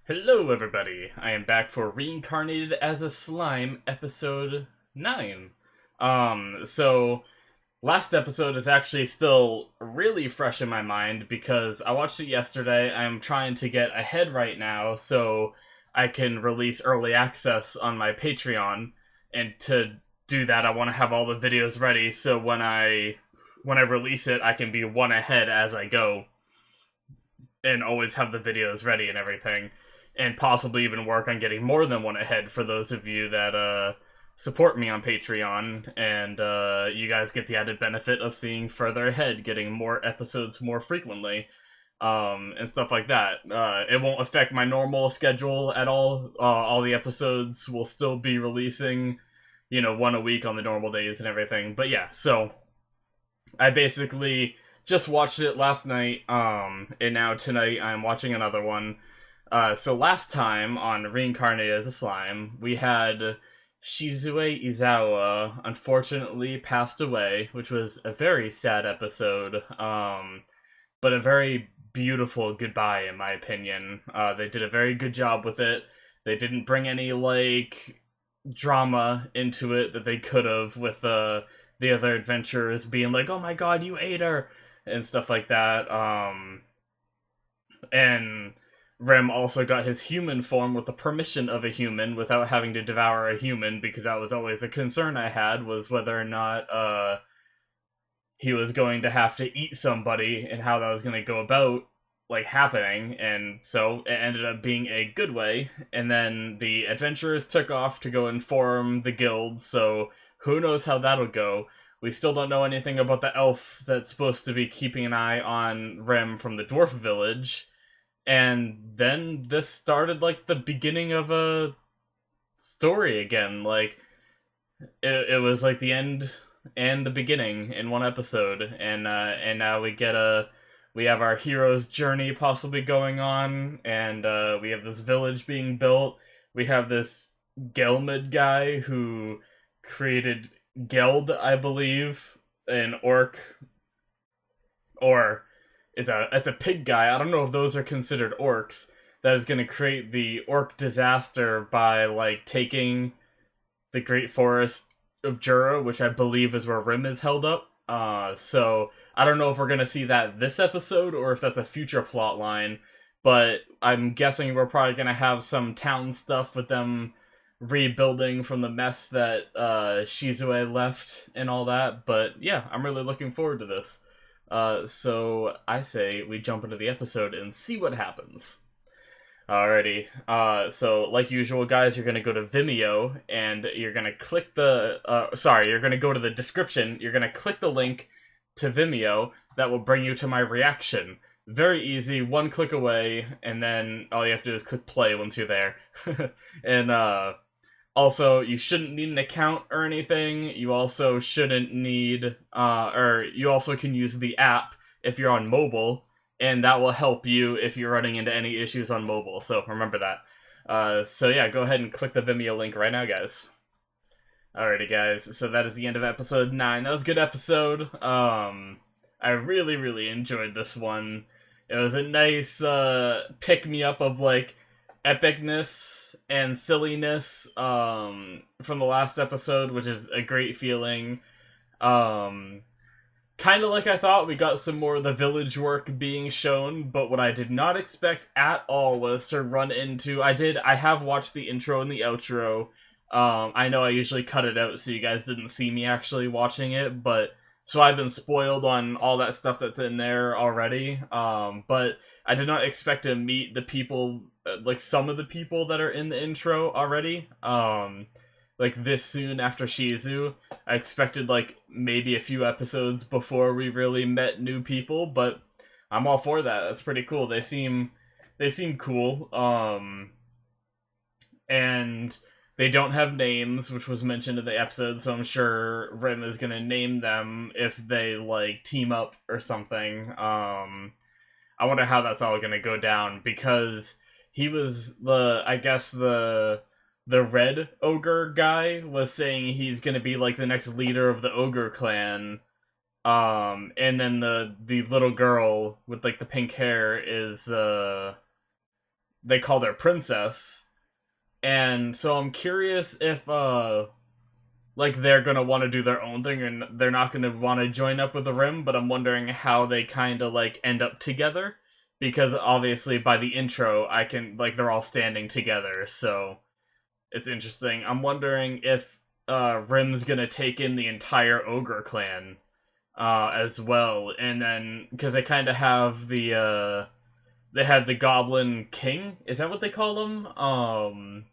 Hello, everybody. I am back for Reincarnated as a Slime, episode 9. So last episode is actually still really fresh in my mind because I watched it yesterday. I'm trying to get ahead right now so I can release early access on my Patreon. And to do that, I want to have all the videos ready so when I release it, I can be one ahead as I go and always have the videos ready and everything, and possibly even work on getting more than one ahead for those of you that support me on Patreon, and you guys get the added benefit of seeing further ahead, getting more episodes more frequently, and stuff like that. It won't affect my normal schedule at all. All the episodes will still be releasing, one a week on the normal days and everything. But yeah, so I basically just watched it last night, and now tonight I'm watching another one. So last time on Reincarnated as a Slime, we had Shizue Izawa unfortunately passed away, which was a very sad episode, but a very beautiful goodbye in my opinion. They did a very good job with it. They didn't bring any, drama into it that they could have with, the other adventurers being like, "Oh my god, you ate her," and stuff like that. And Rem also got his human form with the permission of a human without having to devour a human, because that was always a concern I had, was whether or not he was going to have to eat somebody and how that was going to go about happening. And so it ended up being a good way, and then the adventurers took off to go and form the guild, so who knows how that'll go. We still don't know anything about the elf that's supposed to be keeping an eye on Rem from the dwarf village. And then this started like the beginning of a story again. It was like the end and the beginning in one episode, and now we have our hero's journey possibly going on, and we have this village being built. We have this Gelmid guy who created Geld, I believe, an orc, or it's a pig guy. I don't know if those are considered orcs. That is going to create the orc disaster by taking the Great Forest of Jura, which I believe is where Rim is held up. So I don't know if we're gonna see that this episode or if that's a future plot line, but I'm guessing we're probably gonna have some town stuff with them rebuilding from the mess that Shizue left and all that. But yeah, I'm really looking forward to this. So I say we jump into the episode and see what happens. Alrighty. So like usual, guys, you're gonna go to Vimeo and you're gonna click the. You're gonna go to the description. You're gonna click the link to Vimeo that will bring you to my reaction. Very easy, one click away, and then all you have to do is click play once you're there. And also, you shouldn't need an account or anything. You also shouldn't need, or you also can use the app if you're on mobile, and that will help you if you're running into any issues on mobile, so remember that. So yeah, go ahead and click the Vimeo link right now, guys. Alrighty, guys, so that is the end of episode 9. That was a good episode. I really, really enjoyed this one. It was a nice, pick-me-up of, epicness and silliness, from the last episode, which is a great feeling. Kind of like I thought, we got some more of the village work being shown, but what I did not expect at all was to run into... I have watched the intro and the outro. I know I usually cut it out so you guys didn't see me actually watching it, but... So I've been spoiled on all that stuff that's in there already, but I did not expect to meet the people, some of the people that are in the intro already, this soon after Shizu. I expected, maybe a few episodes before we really met new people, but I'm all for that. That's pretty cool. They seem cool, and they don't have names, which was mentioned in the episode, so I'm sure Rim is gonna name them if they, team up or something. I wonder how that's all gonna go down, because he was the red ogre guy was saying he's gonna be, the next leader of the ogre clan. And then the little girl with, the pink hair is, they call their princess. And so I'm curious if like they're gonna want to do their own thing and they're not gonna want to join up with the Rim, but I'm wondering how they kind of like end up together, because obviously by the intro I can like they're all standing together, so it's interesting. I'm wondering if Rim's gonna take in the entire ogre clan as well, and then because they kind of have they had the Goblin King, is that what they call him?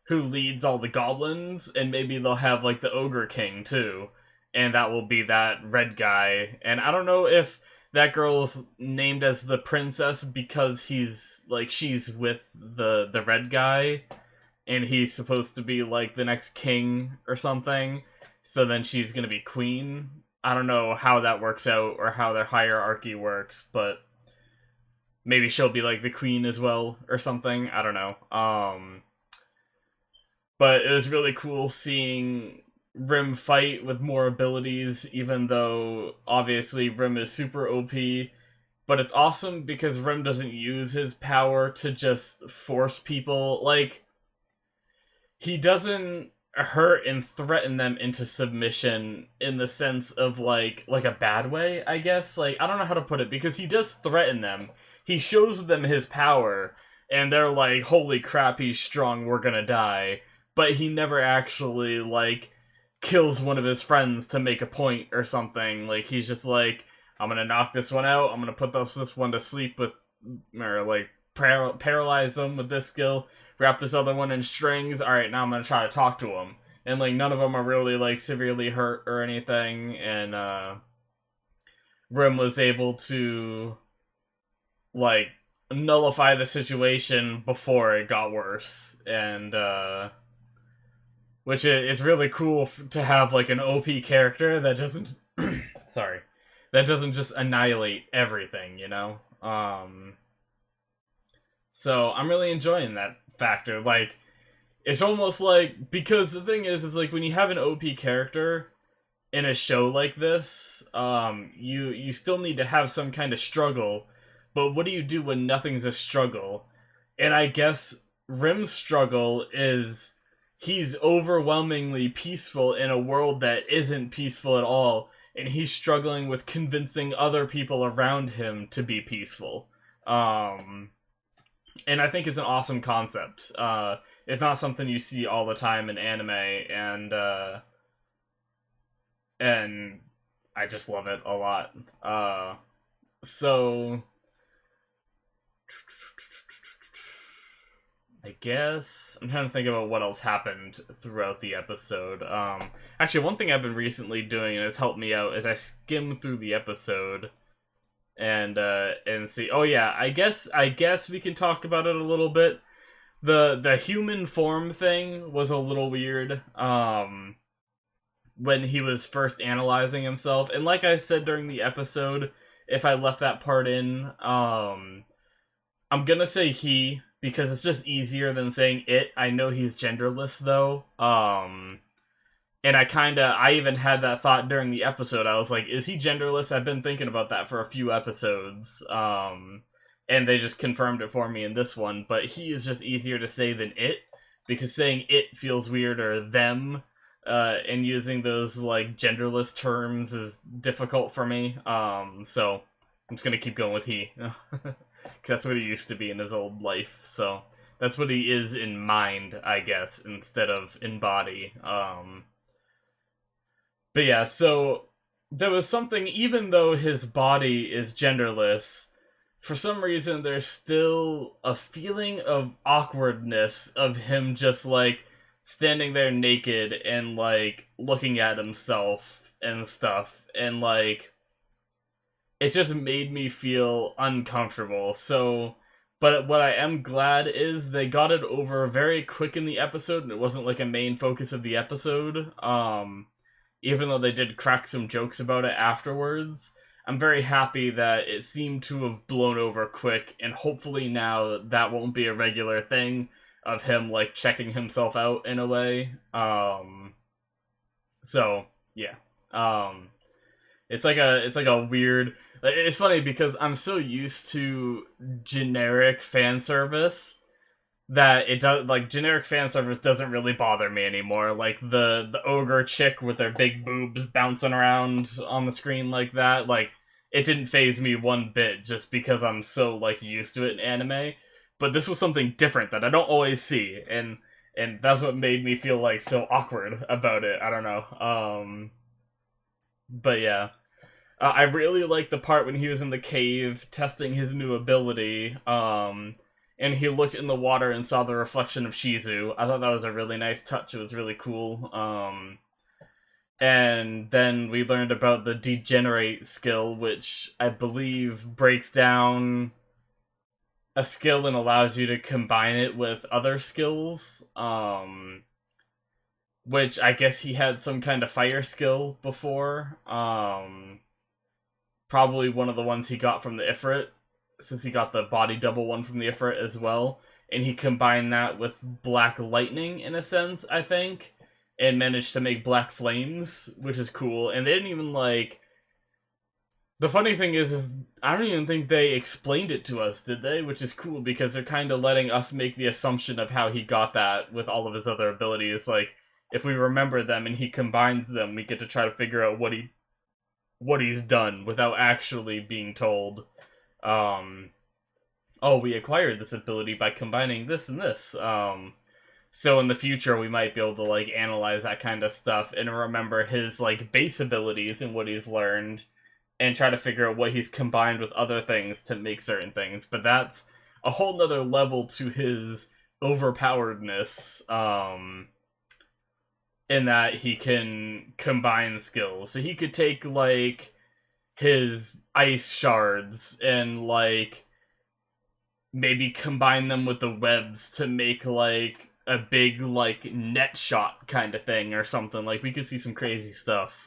Who leads all the goblins, and maybe they'll have like the Ogre King too, and that will be that red guy. And I don't know if that girl's named as the princess because she's with the red guy, and he's supposed to be like the next king or something. So then she's gonna be queen. I don't know how that works out or how their hierarchy works, but maybe she'll be like the queen as well or something. I don't know. But it was really cool seeing Rim fight with more abilities, even though obviously Rim is super OP. But it's awesome because Rim doesn't use his power to just force people. Like, he doesn't hurt and threaten them into submission in the sense of like a bad way, I guess. Like, I don't know how to put it, because he does threaten them. He shows them his power, and they're like, holy crap, he's strong, we're gonna die. But he never actually, like, kills one of his friends to make a point or something. Like, he's just like, I'm gonna knock this one out, I'm gonna put this one to sleep with, or, like, paralyze them with this skill, wrap this other one in strings, alright, now I'm gonna try to talk to him. And, like, none of them are really, like, severely hurt or anything, and, Rim was able to, like, nullify the situation before it got worse, and, which it's really cool to have like an OP character that doesn't sorry, that doesn't just annihilate everything, you know. So I'm really enjoying that factor. Like, it's almost like, because the thing is like when you have an OP character in a show like this, you still need to have some kind of struggle. But what do you do when nothing's a struggle? And I guess Rim's struggle is he's overwhelmingly peaceful in a world that isn't peaceful at all, and he's struggling with convincing other people around him to be peaceful. And I think it's an awesome concept. It's not something you see all the time in anime, and I just love it a lot. So I guess I'm trying to think about what else happened throughout the episode. Actually, one thing I've been recently doing, and it's helped me out, is I skim through the episode and see. Oh yeah, I guess we can talk about it a little bit. The human form thing was a little weird. When he was first analyzing himself, and like I said during the episode, if I left that part in, I'm gonna say he, because it's just easier than saying it. I know he's genderless, though. And I even had that thought during the episode. I was like, is he genderless? I've been thinking about that for a few episodes. And they just confirmed it for me in this one. But he is just easier to say than it, because saying it feels weird, or them, and using those, like, genderless terms is difficult for me. So I'm just gonna keep going with he. Because that's what he used to be in his old life, so that's what he is in mind, I guess, instead of in body. But yeah, so there was something, even though his body is genderless, for some reason there's still a feeling of awkwardness of him just, like, standing there naked and, like, looking at himself and stuff, and, like, it just made me feel uncomfortable. So, but what I am glad is they got it over very quick in the episode, and it wasn't like a main focus of the episode. Even though they did crack some jokes about it afterwards, I'm very happy that it seemed to have blown over quick, and hopefully now that won't be a regular thing of him, like, checking himself out in a way. So, yeah. It's like a weird. It's funny because I'm so used to generic fan service that it does, like, generic fan service doesn't really bother me anymore. Like the ogre chick with their big boobs bouncing around on the screen like that, like, it didn't phase me one bit just because I'm so, like, used to it in anime. But this was something different that I don't always see, and that's what made me feel like so awkward about it. I don't know. But yeah. I really like the part when he was in the cave testing his new ability, and he looked in the water and saw the reflection of Shizu. I thought that was a really nice touch. It was really cool. And then we learned about the Degenerate skill, which I believe breaks down a skill and allows you to combine it with other skills. Which I guess he had some kind of fire skill before. Probably one of the ones he got from the Ifrit, since he got the body double one from the Ifrit as well. And he combined that with Black Lightning, in a sense, I think, and managed to make Black Flames, which is cool. And they didn't even, like... The funny thing is I don't even think they explained it to us, did they? Which is cool, because they're kind of letting us make the assumption of how he got that with all of his other abilities. Like, if we remember them and he combines them, we get to try to figure out what he's done without actually being told, oh, we acquired this ability by combining this and this. So in the future, we might be able to, like, analyze that kind of stuff and remember his, like, base abilities and what he's learned and try to figure out what he's combined with other things to make certain things. But that's a whole nother level to his overpoweredness, in that he can combine skills. So he could take, like, his ice shards and, like, maybe combine them with the webs to make, like, a big, like, net shot kind of thing or something. Like, we could see some crazy stuff,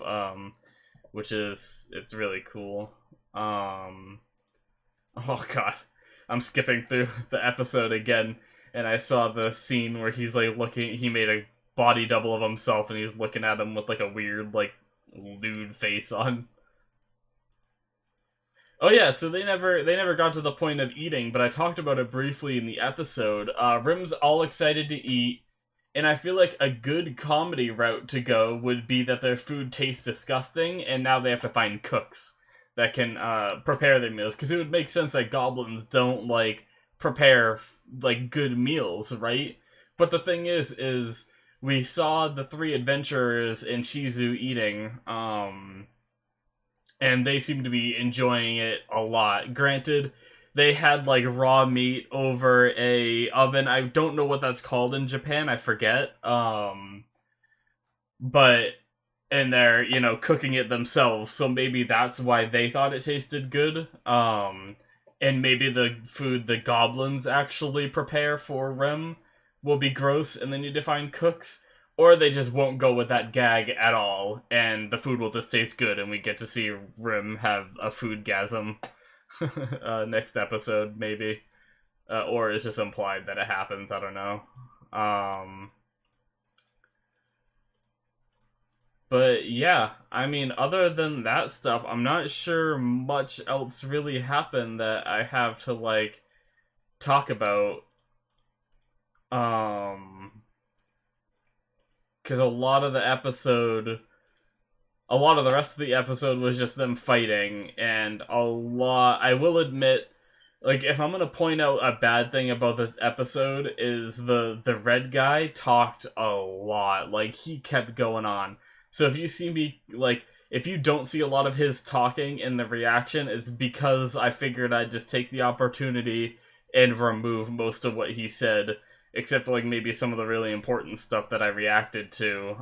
which is, it's really cool. Oh god, I'm skipping through the episode again, and I saw the scene where he's, like, looking, he made a body double of himself, and he's looking at him with, like, a weird, like, lewd face on. Oh yeah, so they never got to the point of eating, but I talked about it briefly in the episode. Rim's all excited to eat, and I feel like a good comedy route to go would be that their food tastes disgusting, and now they have to find cooks that can prepare their meals, because it would make sense that goblins don't, like, prepare, like, good meals, right? But the thing is we saw the three adventurers and Shizu eating, and they seem to be enjoying it a lot. Granted, they had, like, raw meat over a oven. I don't know what that's called in Japan. I forget. But and they're, you know, cooking it themselves, so maybe that's why they thought it tasted good. And maybe the food the goblins actually prepare for Rem will be gross, and they need to find cooks. Or they just won't go with that gag at all, and the food will just taste good, and we get to see Rim have a foodgasm next episode, maybe. Or it's just implied that it happens, I don't know. But yeah, I mean, other than that stuff, I'm not sure much else really happened that I have to, like, talk about. Because a lot of the rest of the episode was just them fighting, and I will admit, like, if I'm gonna point out a bad thing about this episode, is the red guy talked a lot. Like, he kept going on. So if you see me, like, if you don't see a lot of his talking in the reaction, it's because I figured I'd just take the opportunity and remove most of what he said, except for, like, maybe some of the really important stuff that I reacted to.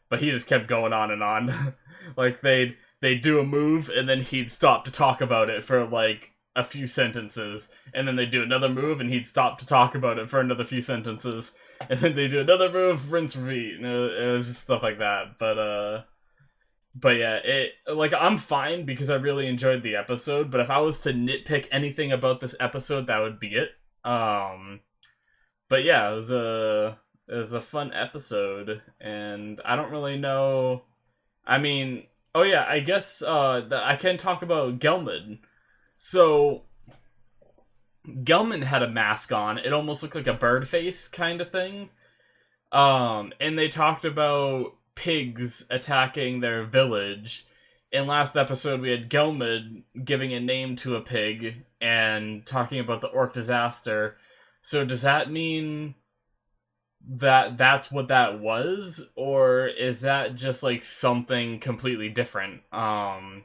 But he just kept going on and on. Like, they'd do a move, and then he'd stop to talk about it for, like, a few sentences, and then they'd do another move, and he'd stop to talk about it for another few sentences, and then they'd do another move, rinse, repeat. And it was just stuff like that. But yeah, like, I'm fine because I really enjoyed the episode, but if I was to nitpick anything about this episode, that would be it. But yeah, it was a fun episode, and I don't really know. I mean, Oh yeah, I guess I can talk about Gelman. So Gelman had a mask on. It almost looked like a bird face kind of thing. And they talked about pigs attacking their village. In last episode, we had Gelman giving a name to a pig and talking about the orc disaster. So does that mean that that's what that was, or is that just like something completely different? And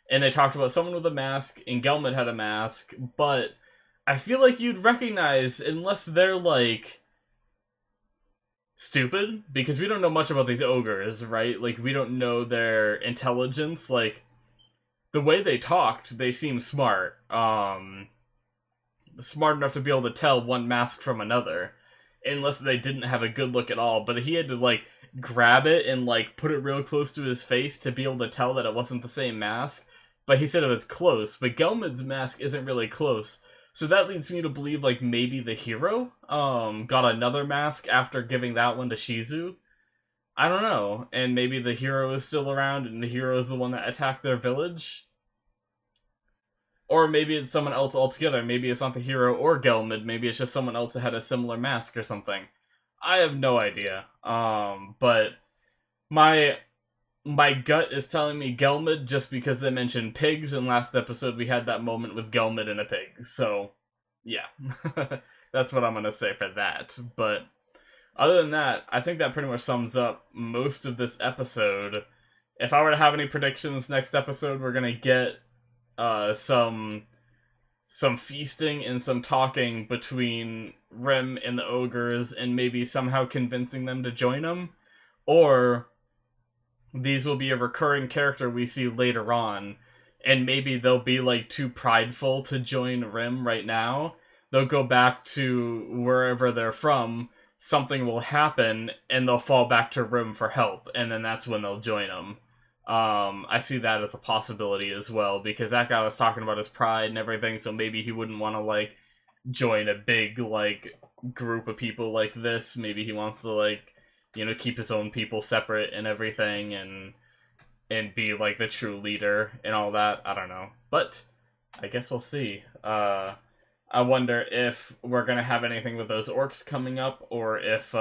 they talked about someone with a mask, and Gelman had a mask, but I feel like you'd recognize unless they're like stupid, because we don't know much about these ogres, right? Like we don't know their intelligence. Like the way they talked, they seem smart. Smart enough to be able to tell one mask from another, unless they didn't have a good look at all. But he had to like grab it and like put it real close to his face to be able to tell that it wasn't the same mask. But he said it was close. But Gelman's mask isn't really close. So that leads me to believe like maybe the hero got another mask after giving that one to Shizu. I don't know. And maybe the hero is still around and the hero is the one that attacked their village. Or maybe it's someone else altogether. Maybe it's not the hero or Gelmid. Maybe it's just someone else that had a similar mask or something. I have no idea. But my my gut is telling me Gelmid just because they mentioned pigs, and last episode we had that moment with Gelmid and a pig. So, yeah. That's what I'm going to say for that. But other than that, I think that pretty much sums up most of this episode. If I were to have any predictions next episode, we're going to get some feasting and some talking between Rim and the ogres, and maybe somehow convincing them to join them, or these will be a recurring character we see later on, and maybe they'll be like too prideful to join Rim right now. They'll go back to wherever they're from, something will happen, and they'll fall back to Rim for help, and then that's when they'll join them. I see that as a possibility as well, because that guy was talking about his pride and everything, so maybe he wouldn't want to, like, join a big, like, group of people like this. Maybe he wants to, like, you know, keep his own people separate and everything, and be, like, the true leader and all that. I don't know. But, I guess we'll see. I wonder if we're gonna have anything with those orcs coming up, or if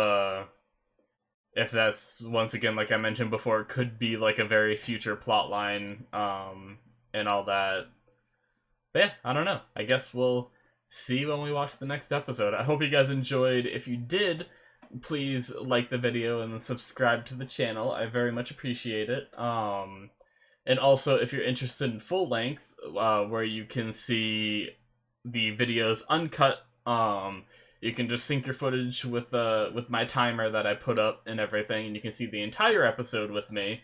that's, once again, like I mentioned before, it could be like a very future plotline, and all that. But yeah, I don't know. I guess we'll see when we watch the next episode. I hope you guys enjoyed. If you did, please like the video and subscribe to the channel. I very much appreciate it. And also, if you're interested in full length, where you can see the videos uncut, you can just sync your footage with my timer that I put up and everything, and you can see the entire episode with me.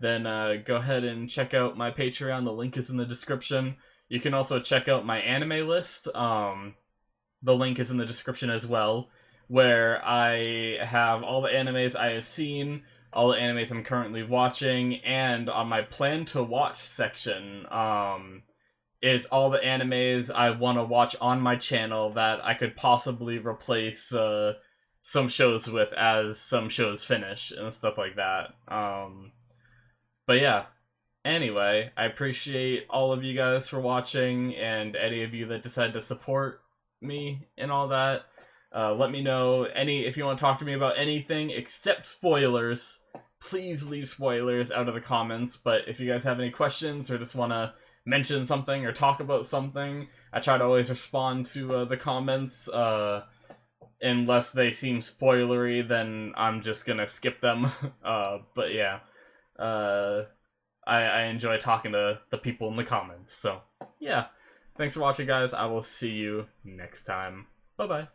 Then go ahead and check out my Patreon. The link is in the description. You can also check out my anime list. The link is in the description as well, where I have all the animes I have seen, all the animes I'm currently watching, and on my plan to watch section, is all the animes I want to watch on my channel that I could possibly replace some shows with as some shows finish and stuff like that. But yeah, anyway, I appreciate all of you guys for watching, and any of you that decide to support me and all that. Let me know if you want to talk to me about anything except spoilers. Please leave spoilers out of the comments. But if you guys have any questions or just want to mention something or talk about something, I try to always respond to the comments. Unless they seem spoilery, then I'm just gonna skip them. But yeah, I enjoy talking to the people in the comments. So yeah, thanks for watching, guys. I will see you next time. Bye bye.